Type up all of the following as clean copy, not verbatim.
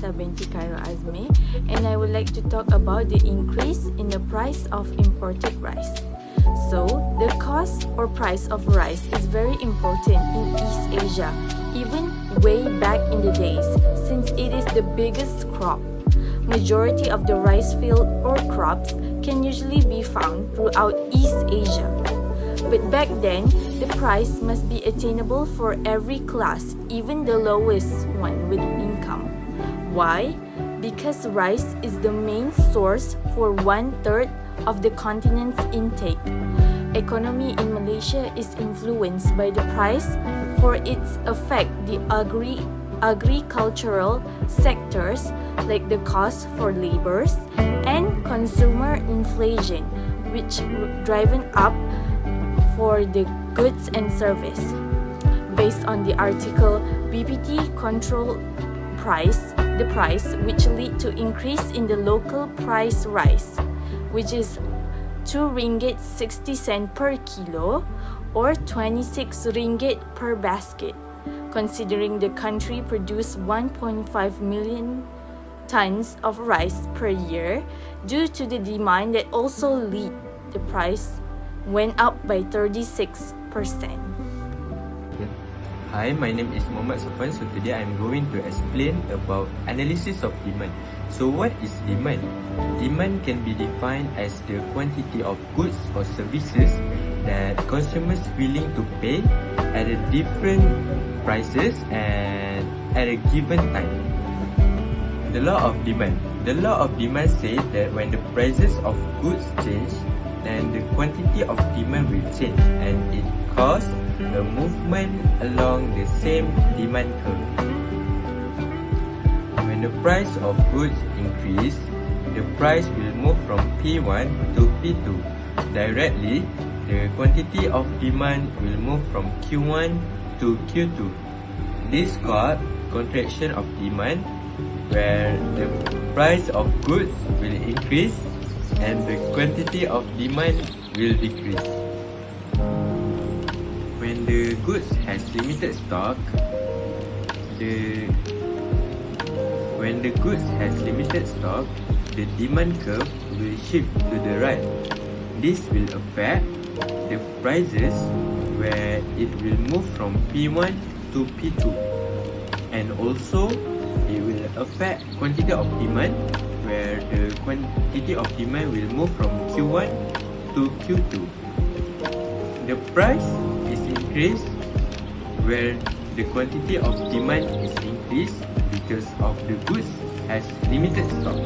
Nafisa binti Khairul Azmi, and I would like to talk about the increase in the price of imported rice. So, the cost or price of rice is very important in East Asia, even way back in the days, since it is the biggest crop. Majority of the rice field or crops can usually be found throughout East Asia. But back then, the price must be attainable for every class, even the lowest one with income. Why? Because rice is the main source for 1/3 of the continent's intake. Economy in Malaysia is influenced by the price for its affect the agricultural sectors like the cost for laborers and consumer inflation, which driven up for the goods and service. Based on the article BPT control price, the price which lead to increase in the local price rice, which is 2 ringgit 60 cent per kilo or 26 ringgit per basket, considering the country produce 1.5 million tons of rice per year. Due to the demand that also lead the price went up by 36%. Hi, my name is Muhammad Safwan. So today I'm going to explain about analysis of demand. So what is demand? Demand can be defined as the quantity of goods or services that consumers willing to pay at a different prices and at a given time. The law of demand. The law of demand says that when the prices of goods change, then the quantity of demand will change, and it causes a movement along the same demand curve. When the price of goods increase, the price will move from P1 to P2. Directly, the quantity of demand will move from Q1 to Q2. This is called contraction of demand, where the price of goods will increase and the quantity of demand will decrease. When the goods has limited stock, the demand curve will shift to the right. This will affect the prices, where it will move from P1 to P2, and also it will affect quantity of demand, where the quantity of demand will move from Q1 to Q2. The price is increased where the quantity of demand is increased because of the goods has limited stock.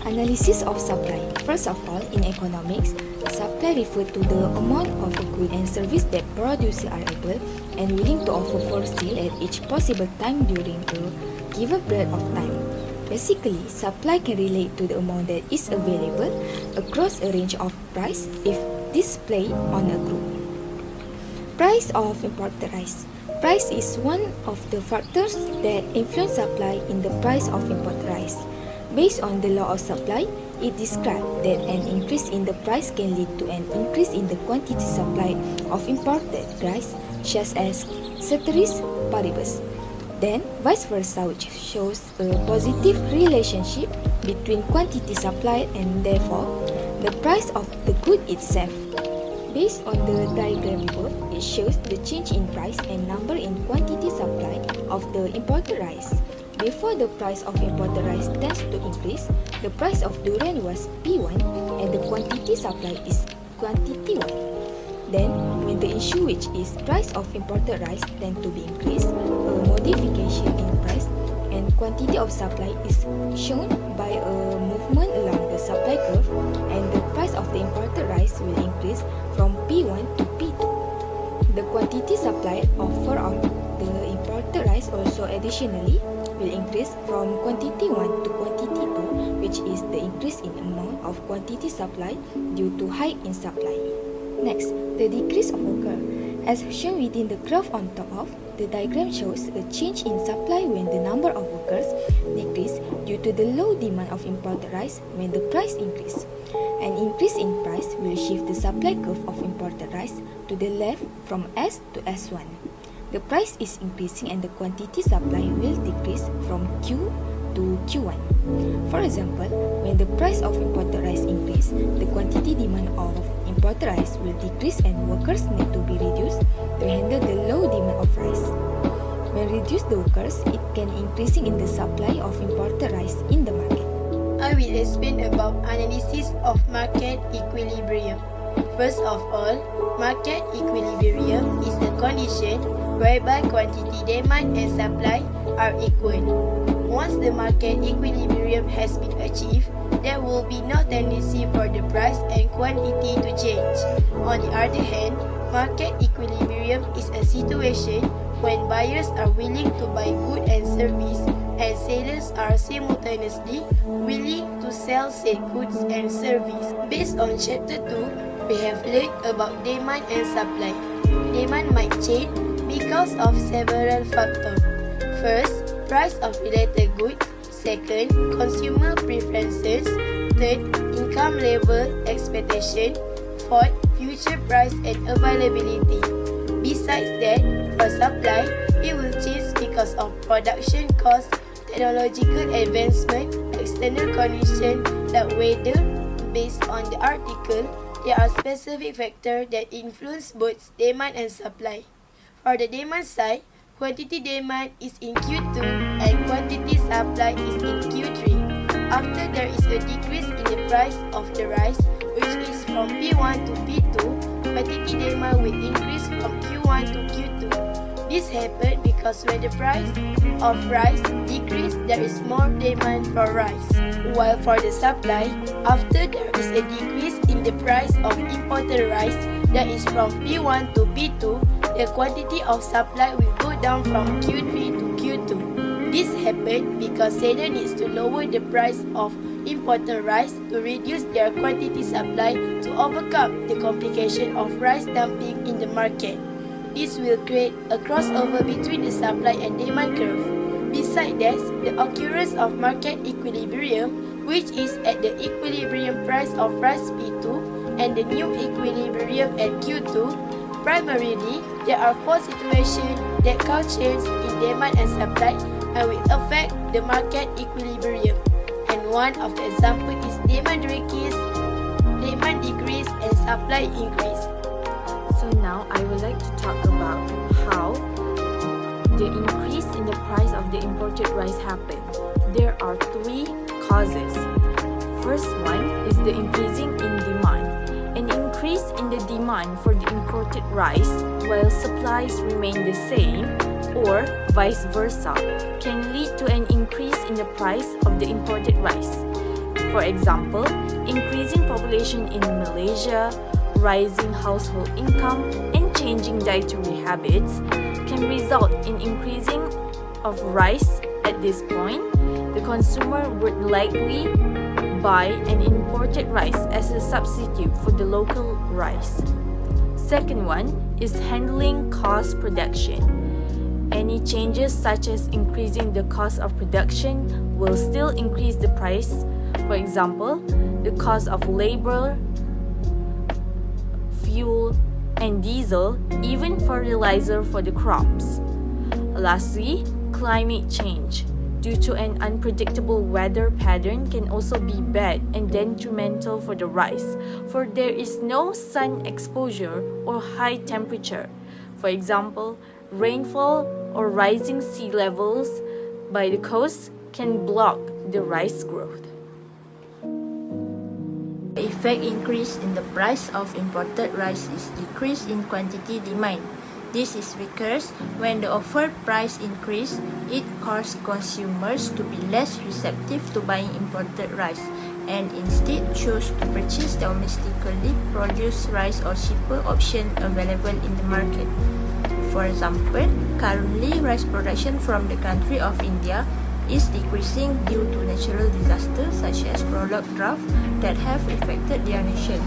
Analysis of supply. First of all, in economics, supply refers to the amount of a good and service that producers are able and willing to offer for sale at each possible time during a given period of time. Basically, supply can relate to the amount that is available across a range of price if displayed on a group. Price of imported rice. Price is one of the factors that influence supply in the price of imported rice. Based on the law of supply, it describes that an increase in the price can lead to an increase in the quantity supply of imported rice, such as ceteris paribus. Then, vice versa, which shows a positive relationship between quantity supply and therefore the price of the good itself. Based on the diagram above, it shows the change in price and number in quantity supply of the imported rice. Before the price of imported rice tends to increase, the price of durian was P1 and the quantity supply is quantity 1. Then, when the issue which is price of imported rice tend to be increased, a modification in price and quantity of supply is shown by a movement along the supply curve, and the price of the imported rice will increase from P1 to P2. The quantity supply offered on the imported rice also additionally will increase from quantity 1 to quantity 2, which is the increase in amount of quantity supply due to hike in supply. Next, the decrease of worker. As shown within the graph on top of, the diagram shows a change in supply when the number of workers decrease due to the low demand of imported rice when the price increase. An increase in price will shift the supply curve of imported rice to the left from S to S1. the price is increasing and the quantity supply will decrease from Q to Q1. For example, when the price of imported rice increase, the quantity demand of imported rice will decrease and workers need to be reduced to handle the low demand of rice. When reduce the workers, it can increasing in the supply of imported rice in the market. I will explain about analysis of market equilibrium. First of all, market equilibrium is the condition whereby quantity demand and supply are equal. Once the market equilibrium has been achieved, there will be no tendency for the price and quantity to change. On the other hand, market equilibrium is a situation when buyers are willing to buy goods and service and sellers are simultaneously willing to sell said goods and service. Based on Chapter 2, we have learned about demand and supply. Demand might change because of several factors. First, price of related goods. Second, consumer preferences. Third, income level expectation. Fourth, future price and availability. Besides that, for supply, it will change because of production cost, technological advancement, external conditions like weather. Based on the article, there are specific factors that influence both demand and supply. For the demand side, quantity demand is in Q2 and quantity supply is in Q3. After there is a decrease in the price of the rice, which is from P1 to P2, quantity demand will increase from Q1 to Q2. This happens because when the price of rice decreases, there is more demand for rice. While for the supply, after there is a decrease in the price of imported rice, that is from P1 to P2, the quantity of supply will go down from Q3 to Q2. This happens because seller needs to lower the price of imported rice to reduce their quantity supply to overcome the complication of rice dumping in the market. This will create a crossover between the supply and demand curve. Besides that, the occurrence of market equilibrium, which is at the equilibrium price of rice P2 and the new equilibrium at Q2, primarily, there are four situations that cause change in demand and supply and will affect the market equilibrium. And one of the examples is demand decrease, and supply increase. So now I would like to talk about how the increase in the price of the imported rice happened. There are three causes. First one is the increasing in demand. An increase in the demand for the imported rice while supplies remain the same or vice versa can lead to an increase in the price of the imported rice. For example, increasing population in Malaysia, rising household income, and changing dietary habits can result in increasing of rice. At this point, the consumer would likely buy an imported rice as a substitute for the local rice. Second one is handling cost production. Any changes such as increasing the cost of production will still increase the price. For example, the cost of labor, fuel, and diesel, even fertilizer for the crops. Lastly, climate change. Due to an unpredictable weather pattern can also be bad and detrimental for the rice, for there is no sun exposure or high temperature. For example, rainfall or rising sea levels by the coast can block the rice growth. The effect increase in the price of imported rice is decrease in quantity demand. This is because when the offered price increase, it causes consumers to be less receptive to buying imported rice and instead choose to purchase domestically produced rice or cheaper option available in the market. For example, currently rice production from the country of India is decreasing due to natural disasters such as prolonged drought that have affected their nation.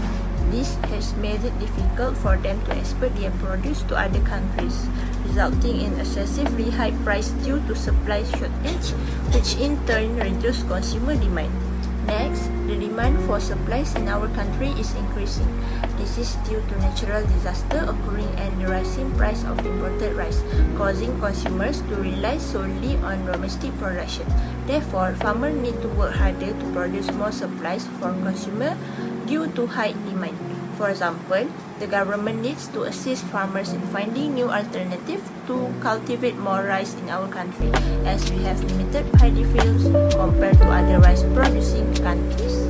This has made it difficult for them to export their produce to other countries, resulting in excessively high price due to supply shortage, which in turn reduces consumer demand. Next, the demand for supplies in our country is increasing. This is due to natural disaster occurring and the rising price of imported rice, causing consumers to rely solely on domestic production. Therefore, farmers need to work harder to produce more supplies for consumer due to high demand. For example, the government needs to assist farmers in finding new alternatives to cultivate more rice in our country, as we have limited paddy fields compared to other rice-producing countries.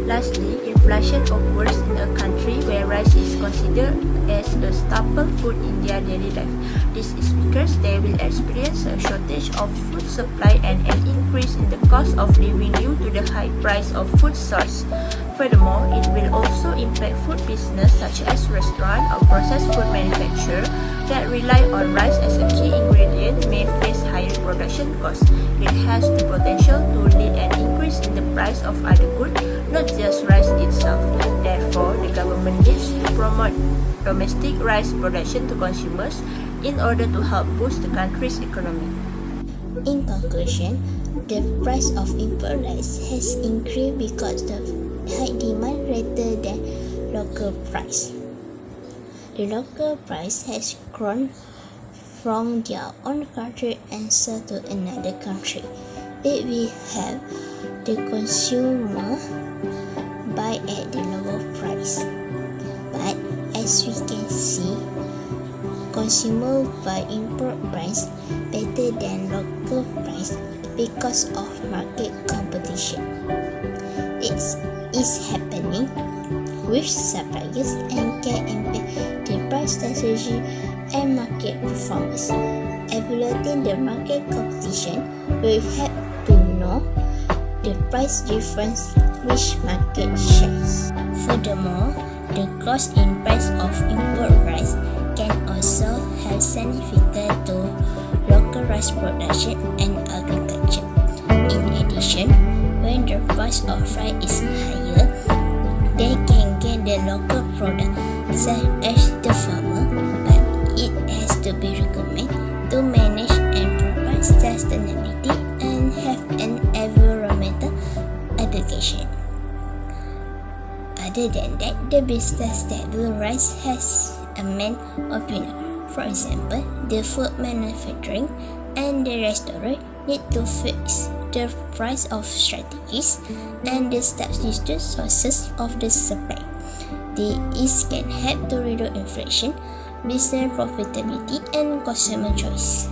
Lastly, inflation occurs in a country where rice is considered as a staple food in their daily life. This is because they will experience a shortage of food supply and an increase in the cost of living due to the high price of food source. Furthermore, it will also impact food business such as restaurant or processed food manufacturer that rely on rice as a key ingredient may face higher production costs. It has the potential to lead an increase in the price of other goods, not just rice itself. Therefore, the government needs to promote domestic rice production to consumers in order to help boost the country's economy. In conclusion, the price of import rice has increased because of high demand rather than local price. The local price has grown from their own country and sold to another country. It will help the consumer buy at the lower price. But as we can see, consumer buy import price better than local price because of market competition. It is happening with suppliers and can impact the price strategy and market performance. Evaluating the market competition will help to know the price difference which market shares. Furthermore, the growth in price of import rice can also have significant to local rice production and agriculture. In addition, when the price of rice is higher, they can get the local product such as the farmer, but it has to be recommended to manage and provide sustainability and have an environmental education. Other than that, the business that will rise has a main opinion. For example, the food manufacturing and the restaurant need to fix the price of strategies and the substitute sources of the supply. These can help to reduce inflation, business profitability, and consumer choice.